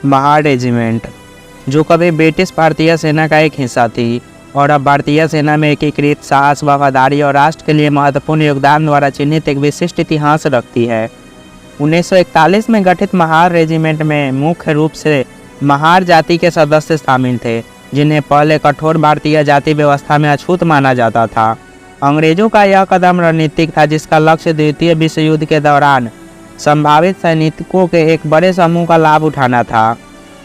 Mahar regiment, जो कभी British भारतीय सेना का एक हिस्सा थी और अब भारतीय सेना में एकीकृत साहस, वफादारी और राष्ट्र के लिए महत्वपूर्ण योगदान द्वारा चिन्हित एक विशिष्ट इतिहास रखती है। 1941 में गठित महार रेजिमेंट में मुख्य रूप से महार जाति के सदस्य शामिल थे, जिन्हें पहले कठोर भारतीय जाति व्यवस्था में अछूत माना जाता था। अंग्रेजों का यह कदम रणनीतिक था, जिसका लक्ष्य द्वितीय विश्व युद्ध के दौरान संभावित सैनिकों के एक बड़े समूह का लाभ उठाना था।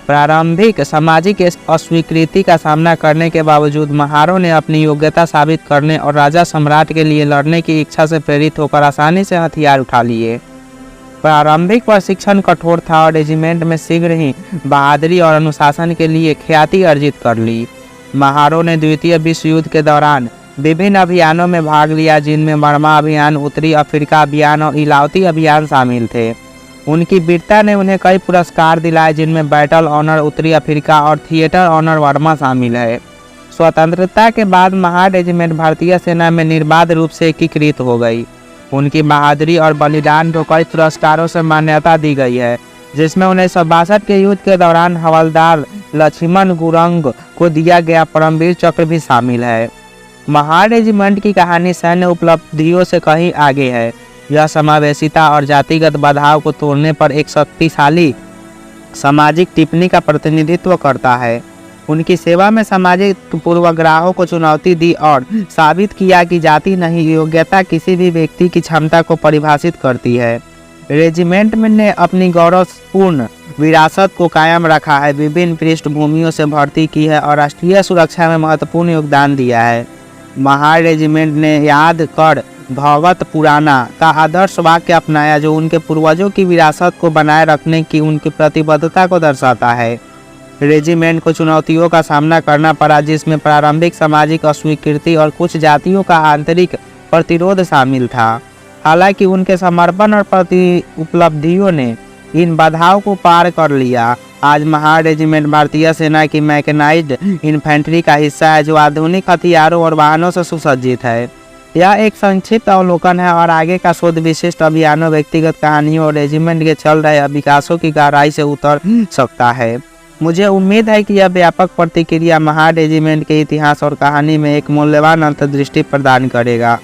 प्रारंभिक सामाजिक अस्वीकृति का सामना करने के बावजूद महारों ने अपनी योग्यता साबित करने और राजा सम्राट के लिए लड़ने की इच्छा से प्रेरित होकर आसानी से हथियार उठा लिए। प्रारंभिक प्रशिक्षण कठोर था और रेजिमेंट में शीघ्र ही बहादुरी और अनुशासन के लिए ख्याति अर्जित कर ली। महारों ने द्वितीय विश्व युद्ध के दौरान विभिन्न अभियानों में भाग लिया, जिनमें बर्मा अभियान, उत्तरी अफ्रीका अभियान और इलावती अभियान शामिल थे। उनकी वीरता ने उन्हें कई पुरस्कार दिलाए, जिनमें बैटल ऑनर उत्तरी अफ्रीका और थिएटर ऑनर बर्मा शामिल है। स्वतंत्रता के बाद महार रेजिमेंट भारतीय सेना में निर्बाध रूप से एकीकृत हो गई। उनकी बहादुरी और बलिदान को कई पुरस्कारों से मान्यता दी गई है, जिसमें 1962 के युद्ध के दौरान हवलदार लक्ष्मण गुरंग को दिया गया परमवीर चक्र भी शामिल है। महार रेजिमेंट की कहानी सैन्य उपलब्धियों से कहीं आगे है। यह समावेशिता और जातिगत बाधाओं को तोड़ने पर एक शक्तिशाली सामाजिक टिप्पणी का प्रतिनिधित्व करता है। उनकी सेवा में सामाजिक पूर्वाग्रहों को चुनौती दी और साबित किया कि जाति नहीं, योग्यता किसी भी व्यक्ति की क्षमता को परिभाषित करती है। रेजिमेंट ने अपनी गौरवपूर्ण विरासत को कायम रखा है, विभिन्न पृष्ठभूमियों से भर्ती की है और राष्ट्रीय सुरक्षा में महत्वपूर्ण योगदान दिया है। महार रेजिमेंट ने याद कर भगत पुराना का आदर्श वाक्य अपनाया, जो उनके पूर्वजों की विरासत को बनाए रखने की उनकी प्रतिबद्धता को दर्शाता है। रेजिमेंट को चुनौतियों का सामना करना पड़ा, जिसमें प्रारंभिक सामाजिक अस्वीकृति और कुछ जातियों का आंतरिक प्रतिरोध शामिल था। हालांकि उनके समर्पण और उपलब्धियों ने इन बाधाओं को पार कर लिया। आज महार रेजिमेंट भारतीय सेना की मैकेनाइज्ड इन्फेंट्री का हिस्सा है, जो आधुनिक हथियारों और वाहनों से सुसज्जित है। यह एक संक्षिप्त अवलोकन है और आगे का शोध विशिष्ट अभियानों, व्यक्तिगत कहानियों और रेजिमेंट के चल रहे विकासों की गहराई से उतर सकता है। मुझे उम्मीद है कि यह व्यापक प्रतिक्रिया महार रेजिमेंट के इतिहास और कहानी में एक मूल्यवान अंतर्दृष्टि प्रदान करेगा।